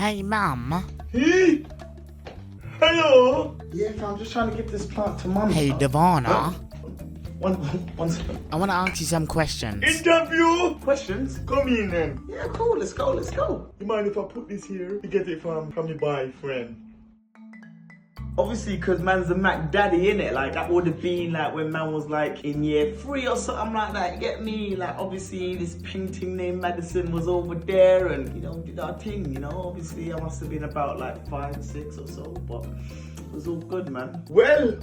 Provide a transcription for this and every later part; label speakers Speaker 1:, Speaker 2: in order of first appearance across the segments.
Speaker 1: Hey, Mum.
Speaker 2: Hey! Hello!
Speaker 3: Yeah, I'm just trying to give this plant to Mum.
Speaker 1: Hey, Devauna.
Speaker 3: One second.
Speaker 1: I want to ask you some questions.
Speaker 2: Interview!
Speaker 3: Questions?
Speaker 2: Come in then.
Speaker 3: Yeah, cool. Let's go.
Speaker 2: You mind if I put this here? You get it from your boyfriend.
Speaker 3: Obviously, because man's a Mac daddy, innit? Like, that would have been like when man was like in year 3 or something like that. You get me? Like, obviously, this painting named Madison was over there and, did our thing, Obviously, I must have been about like 5, 6 or so, but it was all good, man.
Speaker 2: Well,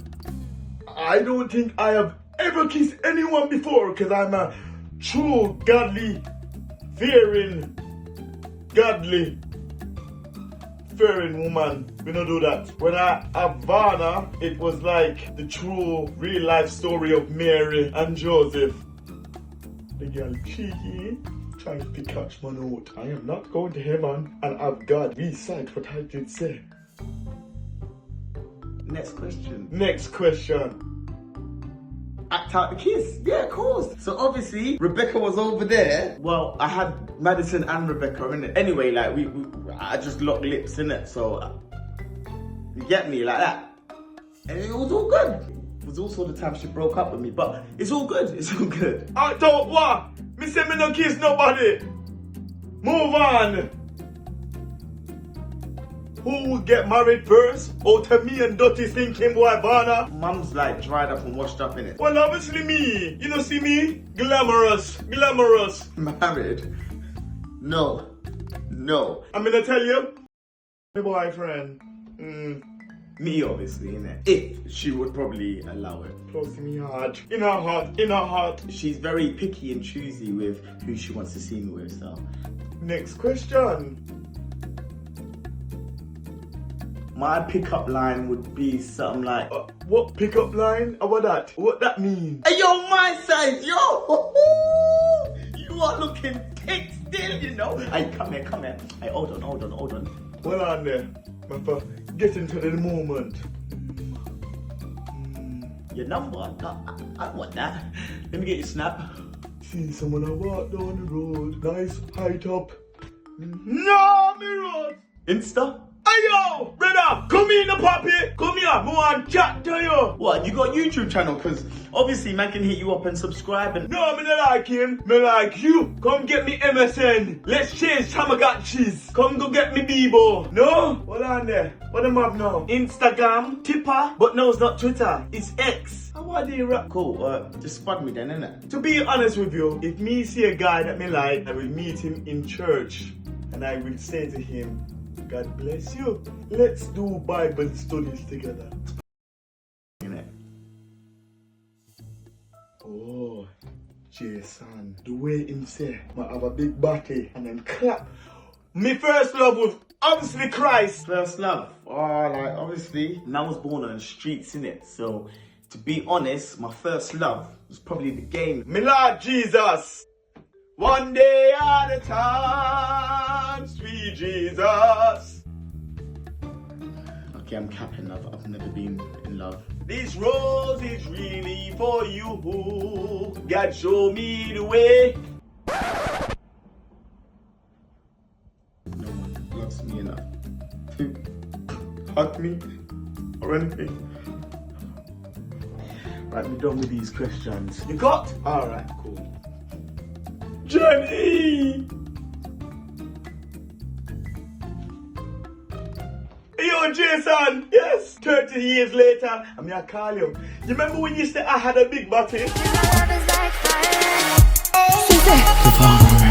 Speaker 2: I don't think I have ever kissed anyone before because I'm a true, godly, fearing woman. We don't do that. When I have Vanna, it was like the true real life story of Mary and Joseph. The girl cheeky, trying to catch my note. I am not going to heaven and have God recite what I did say.
Speaker 3: Next
Speaker 2: question.
Speaker 3: Act out the kiss. Yeah, of course. So obviously, Rebecca was over there. Well, I had Madison and Rebecca in it. Anyway, like I just locked lips in it. So you get me like that, and it was all good. It was also the time she broke up with me, but it's all good.
Speaker 2: I don't what? Me say me no kiss nobody. Move on. Who will get married first? Out of me and dirty thinking boy Vanna?
Speaker 3: Mum's like dried up and washed up in it.
Speaker 2: Well, obviously me. You know, see me? Glamorous.
Speaker 3: Married? No.
Speaker 2: I'm gonna tell you, my boyfriend.
Speaker 3: Me, obviously, innit? If she would probably allow it.
Speaker 2: Close to me hard. In her heart.
Speaker 3: She's very picky and choosy with who she wants to see me with, so.
Speaker 2: Next question.
Speaker 3: My pickup line would be something like,
Speaker 2: What pickup line? What that? What that mean?
Speaker 3: hey, yo, my size, yo! You are looking thick still, Hey, come here. Hey, hold on.
Speaker 2: Well on there. Get into the moment.
Speaker 3: Your number? I want that. Let me get your snap.
Speaker 2: See someone I walk down the road. Nice height up. No, me road.
Speaker 3: Insta?
Speaker 2: Ayo, brother, come in the puppy. Come here, I want to chat to you.
Speaker 3: What, you got a YouTube channel? Because obviously man can hit you up and subscribe and...
Speaker 2: No, me not like him. Me like you. Come get me MSN. Let's change Tamagotchis. Come go get me Bebo. No? What on there? What am I have now? Instagram, Tipper, but no, it's not Twitter. It's X. How are they rap?
Speaker 3: Cool, just spot me then, innit?
Speaker 2: To be honest with you, if me see a guy that me like, I will meet him in church and I will say to him, God bless you. Let's do Bible studies together.
Speaker 3: Innit?
Speaker 2: Oh, Jason, the way him say, I have a big body and then clap. My first love was obviously Christ.
Speaker 3: First love. Oh, like obviously, man was born on the streets, innit? So, to be honest, my first love was probably the game.
Speaker 2: My Lord Jesus. One day at a time, sweet Jesus.
Speaker 3: Okay, I'm capping love. I've never been in love.
Speaker 2: This rose is really for you. God show me the way.
Speaker 3: No one loves me enough to hug me or anything.
Speaker 2: Right, we're done with these questions. You got? Alright, cool. Jenny! Yo, Jason! Yes! 30 years later, I'm gonna call you. You remember when you said I had a big body?
Speaker 1: Devauna